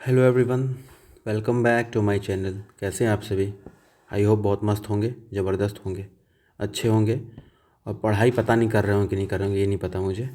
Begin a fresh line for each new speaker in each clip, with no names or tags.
Hello everyone, welcome back to my channel. कैसे हैं आप सभी? आई होप बहुत मस्त होंगे, ज़बरदस्त होंगे, अच्छे होंगे। और पढ़ाई पता नहीं कर रहे हो कि नहीं कर रहे होंगे, ये नहीं पता मुझे।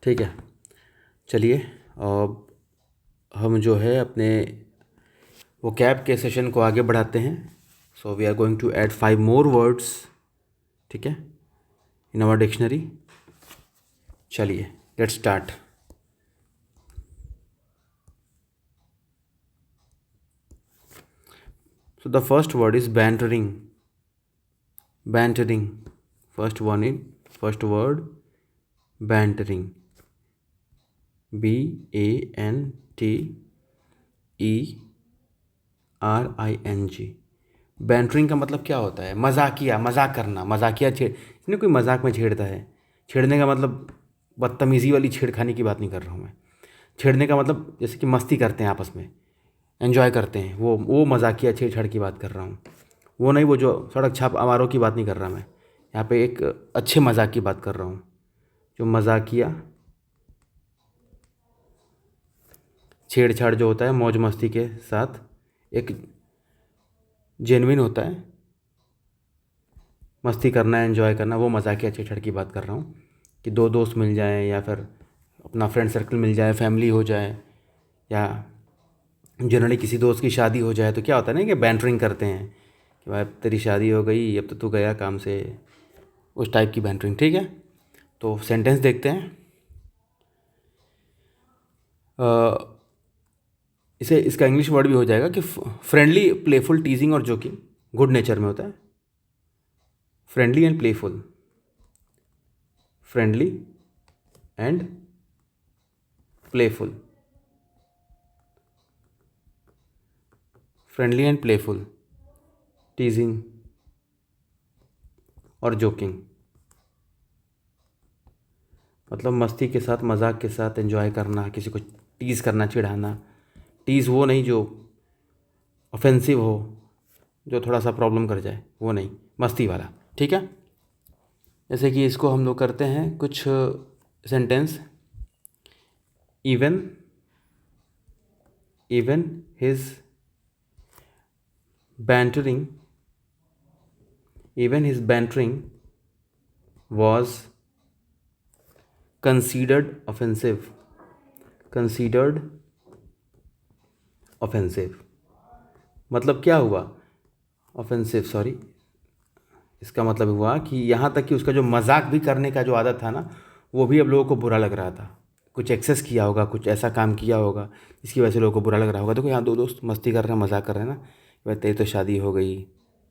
ठीक है, चलिए अब हम जो है अपने वो कैब के सेशन को आगे बढ़ाते हैं। So we are going to add 5 more words, ठीक है, इन आवर डिक्शनरी। चलिए let's start. So the first word is bantering. Bantering. First word bantering. BANTERING। Bantering का मतलब क्या होता है? मजाकिया, मजाक करना, मजाकिया छेड़। इसने कोई मजाक में छेड़ता है। छेड़ने का मतलब बदतमीज़ी वाली छेड़खानी की बात नहीं कर रहा हूँ मैं। छेड़ने का मतलब जैसे कि मस्ती करते हैं आपस में, एंजॉय करते हैं, वो मजाकिया छेड़छाड़ की बात कर रहा हूँ। वो नहीं, वो जो सड़क छाप आवारों की बात नहीं कर रहा मैं। यहाँ पे एक अच्छे मजाक की बात कर रहा हूँ, जो मजाकिया छेड़छाड़ जो होता है मौज मस्ती के साथ, एक जेन्युइन होता है। मस्ती करना, एंजॉय करना, वो मजाकिया छेड़छाड़ की बात कर रहा हूँ। कि दो दोस्त मिल जाएं या फिर अपना फ्रेंड सर्कल मिल जाए, फैमिली हो जाए, या जनरली किसी दोस्त की शादी हो जाए, तो क्या होता है ना कि बैंटरिंग करते हैं कि भाई तेरी शादी हो गई, अब तो तू गया काम से। उस टाइप की बैंटरिंग, ठीक है। तो सेंटेंस देखते हैं। इसे इसका इंग्लिश वर्ड भी हो जाएगा कि फ्रेंडली, प्लेफुल, टीजिंग और जोकिंग गुड नेचर में होता है। Friendly and playful, friendly and playful, friendly and playful, टीजिंग और जोकिंग, मतलब मस्ती के साथ, मजाक के साथ एंजॉय करना, किसी को टीज़ करना, चिढ़ाना। टीज़ वो नहीं जो ऑफेंसिव हो, जो थोड़ा सा प्रॉब्लम कर जाए, वो नहीं, मस्ती वाला, ठीक है। जैसे कि इसको हम लोग करते हैं कुछ sentence. Even even his bantering even his bantering was considered offensive। considered offensive मतलब क्या हुआ? Offensive, sorry. इसका मतलब हुआ कि यहाँ तक कि उसका जो मजाक भी करने का जो आदत था ना, वो भी अब लोगों को बुरा लग रहा था। कुछ एक्सेस किया होगा, कुछ ऐसा काम किया होगा जिसकी वजह से लोगों को बुरा लग रहा होगा। देखो यहाँ दो दोस्त मस्ती कर रहे हैं, मजाक कर रहे हैं ना, भाई तेरी तो शादी हो गई,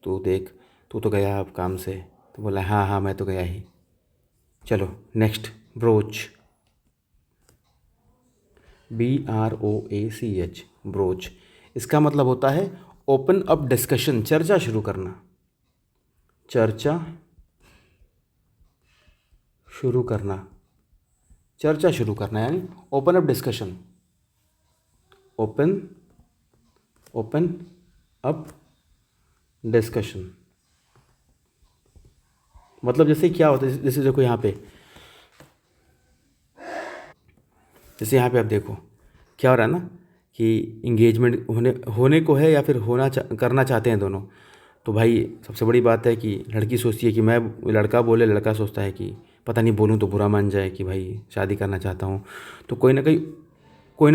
तू देख, तू तो गया अब काम से। तो बोला हाँ हाँ मैं तो गया ही। चलो नेक्स्ट, ब्रोच। BROACH, broach. इसका मतलब होता है ओपन अप डिस्कशन, चर्चा शुरू करना। चर्चा शुरू करना, चर्चा शुरू करना यानी open up discussion. Open open up discussion मतलब जैसे क्या होता है, जैसे देखो यहाँ पे, जैसे यहाँ पे आप देखो क्या हो रहा है ना, कि इंगेजमेंट होने होने को है या फिर करना चाहते हैं दोनों। तो भाई सबसे बड़ी बात है कि लड़की सोचती है कि मैं, लड़का बोले, लड़का सोचता है कि पता नहीं बोलूँ तो बुरा मान जाए कि भाई शादी करना चाहता हूँ। तो कोई ना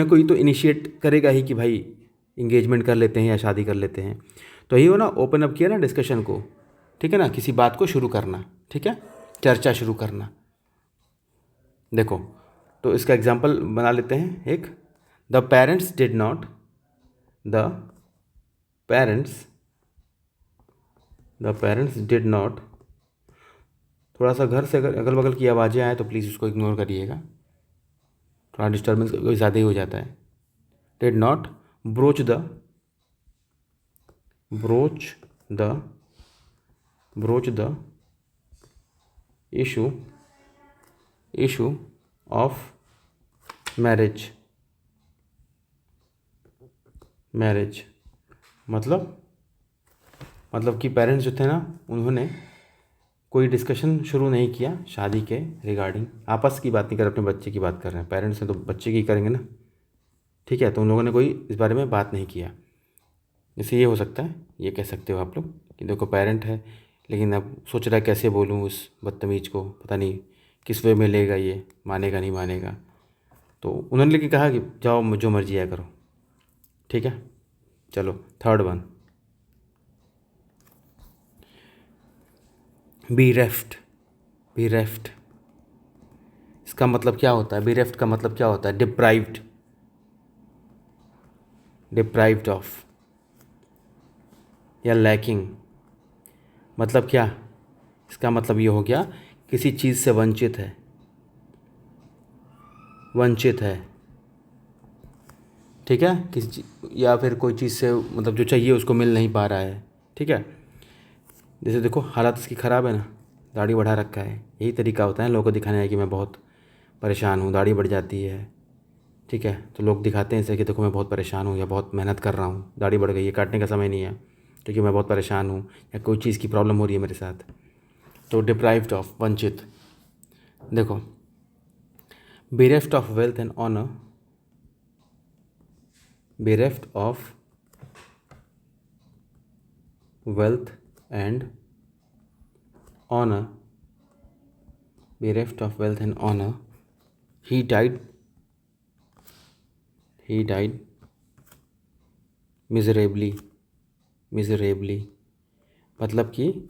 कोई तो इनिशिएट करेगा ही कि भाई इंगेजमेंट कर लेते हैं या शादी कर लेते हैं। तो यही हो ना, ओपन अप किया ना डिस्कशन को, ठीक है ना, किसी बात को शुरू करना, ठीक है, चर्चा शुरू करना। देखो, तो इसका एग्जाम्पल बना लेते हैं एक। The parents did not the parents the parents did not, थोड़ा सा घर से अगर अगल बगल की आवाज़ें आए तो प्लीज़ उसको इग्नोर करिएगा, थोड़ा डिस्टर्बेंस कोई ज़्यादा ही हो जाता है। Did not broach the broach the broach the issue issue of marriage. Marriage मतलब कि पेरेंट्स जो थे ना, उन्होंने कोई डिस्कशन शुरू नहीं किया शादी के रिगार्डिंग। आपस की बात नहीं कर रहे, अपने बच्चे की बात कर रहे हैं। पेरेंट्स हैं तो बच्चे की करेंगे ना, ठीक है, तो उन लोगों ने कोई इस बारे में बात नहीं किया। जैसे ये हो सकता है, ये कह सकते हो आप लोग कि देखो पेरेंट है, लेकिन अब सोच रहा है कैसे बोलूँ उस बदतमीज़ को, पता नहीं किस वे में लेगा, ये मानेगा नहीं मानेगा। तो उन्होंने लेकिन कहा कि जाओ जो मर्जी आया करो। ठीक है, चलो थर्ड वन, बी रेफ्ट। इसका मतलब क्या होता है? बी का मतलब क्या होता है? डिप्राइव्ड ऑफ या लैकिंग। मतलब क्या? इसका मतलब ये हो गया किसी चीज़ से वंचित है। ठीक है, या फिर कोई चीज़ से मतलब जो चाहिए उसको मिल नहीं पा रहा है। ठीक है, जैसे देखो हालत इसकी ख़राब है ना, दाढ़ी बढ़ा रखा है। यही तरीका होता है लोगों को दिखाने का कि मैं बहुत परेशान हूँ, दाढ़ी बढ़ जाती है। ठीक है, तो लोग दिखाते हैं इसे कि देखो मैं बहुत परेशान हूँ या बहुत मेहनत कर रहा हूँ, दाढ़ी बढ़ गई है, काटने का समय नहीं है क्योंकि मैं बहुत परेशान हूँ या कोई चीज़ की प्रॉब्लम हो रही है मेरे साथ। तो डिप्राइव्ड ऑफ, वंचित। देखो, bereft of wealth and honor, bereft of wealth and honor, bereft of wealth and honor, he died miserably। मतलब कि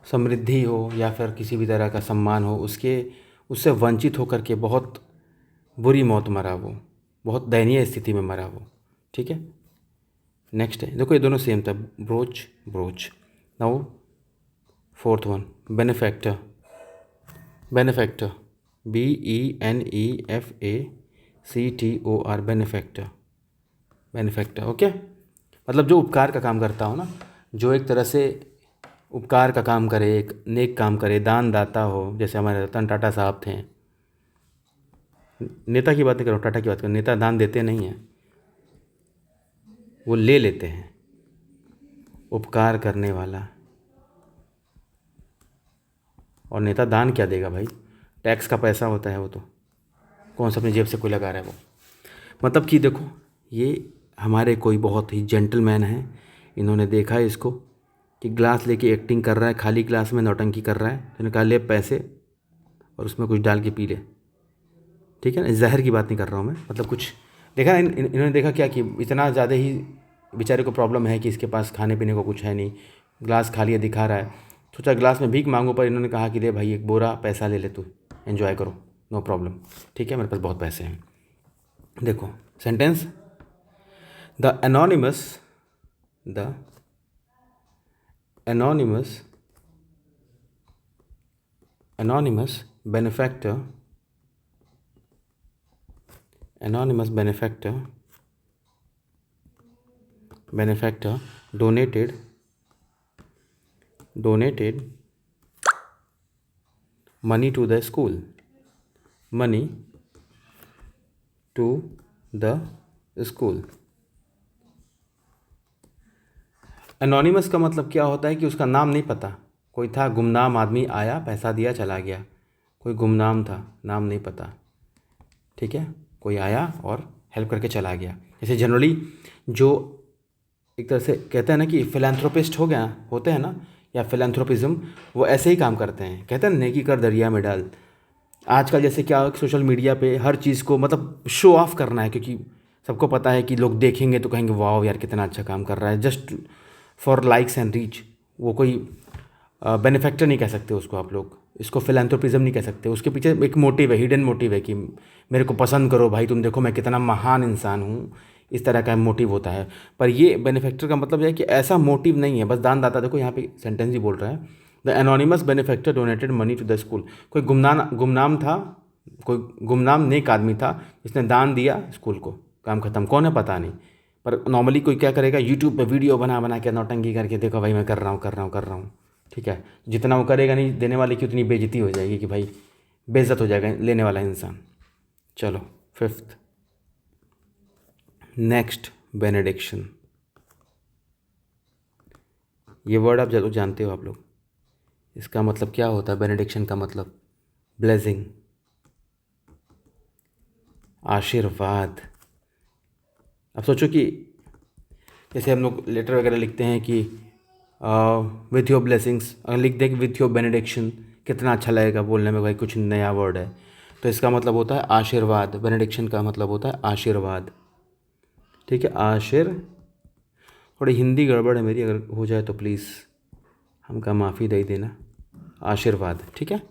समृद्धि हो या फिर किसी भी तरह का सम्मान हो, उससे वंचित होकर के बहुत बुरी मौत मरा वो, बहुत दयनीय स्थिति में मरा वो। ठीक है, नेक्स्ट है, देखो ये दोनों सेम था, broach. Now fourth one, benefactor. BENEFACTOR, benefactor. Okay, मतलब जो उपकार का काम करता हो ना, जो एक तरह से उपकार का काम करे, एक नेक काम करे, दान दाता हो। जैसे हमारे रतन टाटा साहब थे। नेता की बात नहीं करो, टाटा की बात करो। नेता दान देते नहीं हैं, वो ले लेते हैं। उपकार करने वाला। और नेता दान क्या देगा भाई? टैक्स का पैसा होता है वो, तो कौन सा अपनी जेब से कोई लगा रहा है वो। मतलब कि देखो, ये हमारे कोई बहुत ही जेंटलमैन हैं, इन्होंने देखा इसको कि ग्लास लेके एक्टिंग कर रहा है, खाली ग्लास में नौटंकी कर रहा है, तो इन्होंने कहा ले पैसे और उसमें कुछ डाल के पी ले। ठीक है ना, जहर की बात नहीं कर रहा हूँ मैं, मतलब कुछ देखा इन्होंने देखा क्या कि इतना ज़्यादा ही बेचारे को प्रॉब्लम है कि इसके पास खाने पीने को कुछ है नहीं, ग्लास खाली है दिखा रहा है, सोचा ग्लास में भीख मांगो, पर इन्होंने कहा कि ले भाई एक बोरा पैसा ले ले, तू एन्जॉय करो, नो प्रॉब्लम। ठीक है, मेरे पास बहुत पैसे हैं। देखो sentence, the anonymous benefactor donated money to the school, anonymous का मतलब क्या होता है कि उसका नाम नहीं पता, कोई था गुमनाम आदमी, आया पैसा दिया चला गया, कोई गुमनाम था, नाम नहीं पता। ठीक है, कोई आया और हेल्प करके चला गया। जैसे जनरली जो एक तरह से कहते हैं ना कि फिलैंथ्रोपिस्ट हो गया होते हैं ना, या फिलैंथ्रोपिज्म, वो ऐसे ही काम करते हैं। कहते हैं ना, नेकी कर दरिया में डाल। आजकल जैसे क्या सोशल मीडिया पे हर चीज़ को मतलब शो ऑफ करना है, क्योंकि सबको पता है कि लोग देखेंगे तो कहेंगे वाह यार कितना अच्छा काम कर रहा है, just for likes and reach. वो कोई बेनिफैक्टर नहीं कह सकते उसको आप लोग, इसको फिलैंथ्रोपिज्म नहीं कह सकते। उसके पीछे एक मोटिव है, हिडन मोटिव है कि मेरे को पसंद करो भाई, तुम देखो मैं कितना महान इंसान हूँ, इस तरह का मोटिव होता है। पर ये बेनिफैक्टर का मतलब है कि ऐसा मोटिव नहीं है, बस दान दाता। देखो यहाँ पे सेंटेंस ही बोल रहा है, the anonymous benefactor donated money to the school. कोई गुमनाम था, कोई गुमनाम नेक आदमी था जिसने दान दिया स्कूल को, काम खत्म। कौन है पता नहीं, पर नॉर्मली कोई क्या करेगा, यूट्यूब पे वीडियो बना बना के नौटंकी करके देखो भाई मैं कर रहा हूँ। ठीक है, जितना वो करेगा नहीं देने वाले की, उतनी बेइज्जती हो जाएगी कि भाई बेइज्जत हो जाएगा लेने वाला इंसान। चलो फिफ्थ, नेक्स्ट, बेनेडिक्शन। ये वर्ड आप जरूर जानते हो आप लोग। इसका मतलब क्या होता है? बेनेडिक्शन का मतलब ब्लेसिंग, आशीर्वाद। अब सोचो कि जैसे हम लोग लेटर वगैरह लिखते हैं कि विथ योर ब्लेसिंग्स, अगर लिख दें विथ योर बेनेडिक्शन, कितना अच्छा लगेगा बोलने में, भाई कुछ नया वर्ड है। तो इसका मतलब होता है आशीर्वाद। बेनेडिक्शन का मतलब होता है आशीर्वाद, ठीक है। थोड़ी हिंदी गड़बड़ है मेरी, अगर हो जाए तो प्लीज़ हमका माफ़ी दे देना। आशीर्वाद, ठीक है।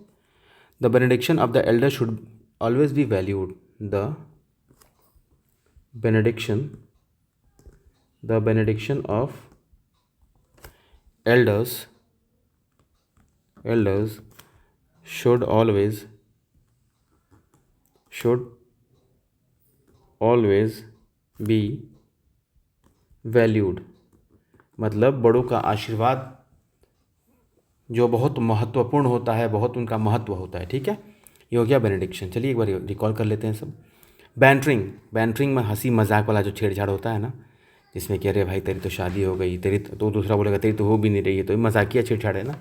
The benediction of the Elder should always be valued. The benediction of elders should always be valued। मतलब बड़ों का आशीर्वाद जो बहुत महत्वपूर्ण होता है, बहुत उनका महत्व होता है, ठीक है। ये हो गया बेनेडिक्शन। चलिए एक बार रिकॉल कर लेते हैं सब। बैंटरिंग में हंसी मजाक वाला जो छेड़छाड़ होता है ना, जिसमें कह रहे भाई तेरी तो शादी हो गई, तेरी तो दूसरा बोलेगा तेरी तो हो भी नहीं रही है, तो ये मजाकिया छेड़छाड़ है ना।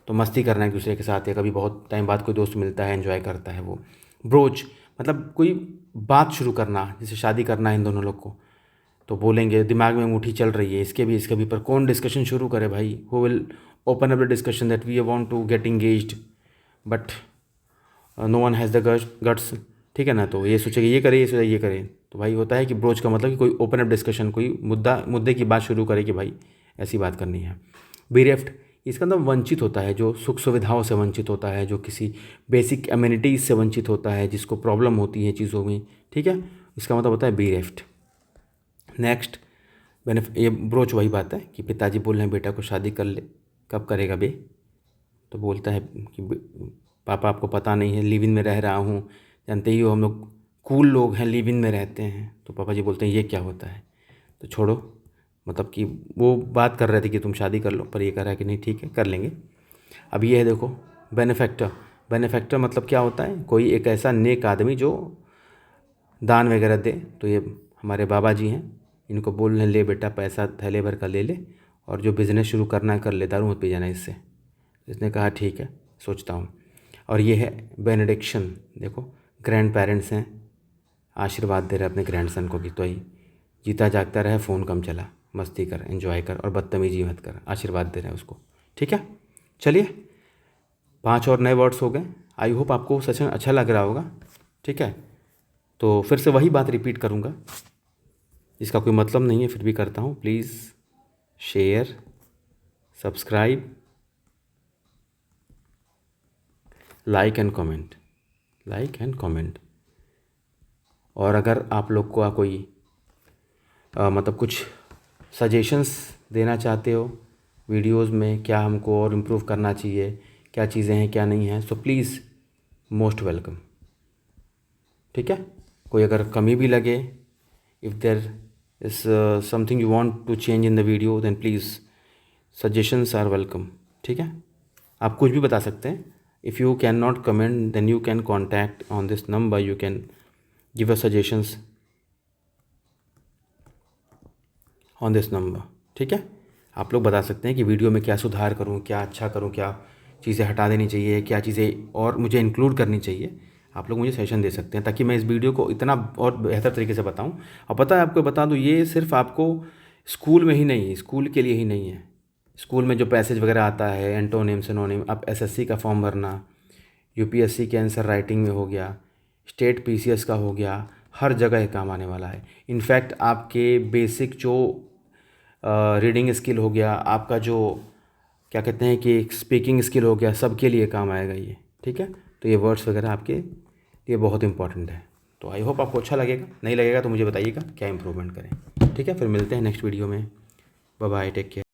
तो मस्ती करना एक दूसरे के साथ, या कभी बहुत टाइम बाद कोई दोस्त मिलता है, एंजॉय करता है वो। ब्रोच मतलब कोई बात शुरू करना, जैसे शादी करना है इन दोनों लोग को, तो बोलेंगे दिमाग में अंगूठी चल रही है इसके भी, पर कौन डिस्कशन शुरू करे भाई। Who will open up the discussion that we want to get engaged but no one has the guts, ठीक है ना। तो ये सोचेगा ये करे, ये सोचेगा ये करे। तो भाई होता है कि ब्रोच का मतलब कि कोई ओपन अप डिस्कशन, कोई मुद्दे की बात शुरू करे कि भाई ऐसी बात करनी है। बेरेफ्ट, इसका मतलब वंचित होता है, जो सुख सुविधाओं से वंचित होता है, जो किसी बेसिक एमिनिटीज़ से वंचित होता है, जिसको प्रॉब्लम होती है चीज़ों में, ठीक है। इसका मतलब होता है बेरेफ्ट। नेक्स्ट ये ब्रोच वही बात है कि पिताजी बोल रहे हैं बेटा को शादी कर ले, कब करेगा बे। तो बोलता है कि पापा आपको पता नहीं है, लिव इन में रह रहा हूँ, जानते ही हो हम लोग कूल लोग हैं, लिव इन में रहते हैं। तो पापा जी बोलते हैं ये क्या होता है। तो छोड़ो, मतलब कि वो बात कर रहे थे कि तुम शादी कर लो, पर ये कह रहा है कि नहीं ठीक है कर लेंगे। अब ये है देखो बेनेफैक्टर मतलब क्या होता है, कोई एक ऐसा नेक आदमी जो दान वगैरह दे। तो ये हमारे बाबा जी हैं, इनको बोल रहे ले बेटा पैसा थैले भर का ले ले, और जो बिज़नेस शुरू करना है कर ले, दारू मत पी जाना इससे। इसने कहा ठीक है सोचता हूँ। और ये है बेनेडिक्शन, देखो ग्रैंड पेरेंट्स हैं, आशीर्वाद दे रहे अपने ग्रैंडसन को कि तो ही जीता जागता रहे, फ़ोन कम चला, मस्ती कर, एंजॉय कर और बदतमीजी मत कर, आशीर्वाद दे रहे हैं उसको, ठीक है। चलिए 5 और नए वर्ड्स हो गए। आई होप आपको सेशन अच्छा लग रहा होगा, ठीक है। तो फिर से वही बात रिपीट करूँगा, इसका कोई मतलब नहीं है, फिर भी करता हूँ। Please share, subscribe, like and comment. और अगर आप लोग को कोई मतलब कुछ सजेशंस देना चाहते हो वीडियोस में, क्या हमको और इम्प्रूव करना चाहिए, क्या चीज़ें हैं क्या नहीं हैं, सो प्लीज़ मोस्ट वेलकम, ठीक है। कोई अगर कमी भी लगे, if there is something you want to change in the video, then please suggestions are welcome, ठीक है। आप कुछ भी बता सकते हैं। If you can not comment then you can contact on this number, you can give us suggestions on this number, ठीक है। आप लोग बता सकते हैं कि वीडियो में क्या सुधार करूं, क्या अच्छा करूं, क्या चीज़ें हटा देनी चाहिए, क्या चीज़ें और मुझे इंक्लूड करनी चाहिए। आप लोग मुझे सजेशन दे सकते हैं ताकि मैं इस वीडियो को इतना और बेहतर तरीके से बताऊं। और पता है आपको बता दूं, ये सिर्फ आपको स्कूल में ही नहीं, स्कूल के लिए ही नहीं है। स्कूल में जो पैसेज वगैरह आता है, एंटोनिम सिनोनिम, अब एसएससी का फॉर्म भरना, यूपीएससी के आंसर राइटिंग में हो गया, स्टेट पीसीएस का हो गया, हर जगह ये काम आने वाला है। इनफैक्ट आपके बेसिक जो रीडिंग स्किल हो गया, आपका जो क्या कहते हैं कि स्पीकिंग स्किल हो गया, सबके लिए काम आएगा ये, ठीक है। तो ये वर्ड्स वगैरह आपके लिए बहुत इंपॉर्टेंट है। तो आई होप आपको अच्छा लगेगा, नहीं लगेगा तो मुझे बताइएगा क्या इंप्रूवमेंट करें, ठीक है। फिर मिलते हैं नेक्स्ट वीडियो में। Bye bye, take care.